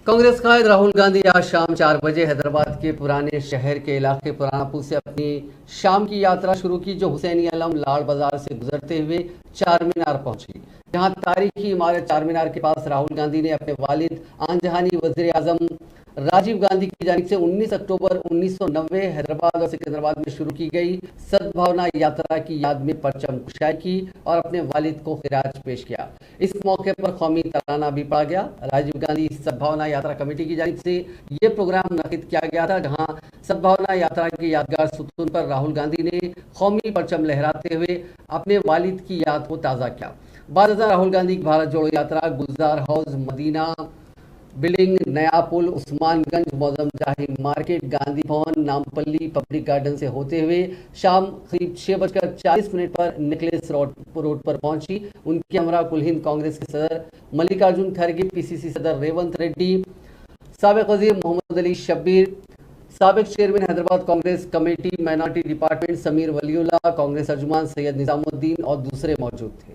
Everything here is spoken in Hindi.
कांग्रेस कायद राहुल गांधी आज शाम 4 बजे हैदराबाद के पुराने शहर के इलाके पुराना पुल से अपनी शाम की यात्रा शुरू की, जो हुसैनी अलम लाल बाजार से गुजरते हुए चार मीनार पहुंची। जहां तारीखी इमारत चार मीनार के पास राहुल गांधी ने अपने वालिद आनजहानी वजीर आजम राजीव गांधी की जानिब से 19 अक्टूबर 1990 हैदराबाद और सिकंदराबाद में शुरू की गई सद्भावना यात्रा की याद में परचम कुशाई की और अपने वालिद को खिराज पेश किया। इस मौके पर कौमी तराना भी पढ़ा गया। राजीव गांधी सद्भावना यात्रा कमेटी की जानिब से ये प्रोग्राम मुनक्किद किया गया था, जहां सद्भावना यात्रा के यादगार सुतून पर राहुल गांधी ने कौमी परचम लहराते हुए अपने वालिद की याद को ताज़ा किया। बाद राहुल गांधी की भारत जोड़ो यात्रा गुलजार हाउस, मदीना बिल्डिंग, नया पुल, उस्मानगंज, मौजम जाही market, Gandhi Bhavan, Nampally public garden से होते हुए शाम करीब 6:40 पर निकलेस रोड पर पहुंची। उनके हमरा कुल हिंद कांग्रेस के सदर मल्लिकार्जुन खड़गे, पीसीसी सदर रेवंत रेड्डी, साबिक वजीर मोहम्मद अली शब्बीर, साबिक chairman Hyderabad Congress committee minority department Sameer Waliullah, Congress Arjuman Syed Nizamuddin और दूसरे मौजूद थे।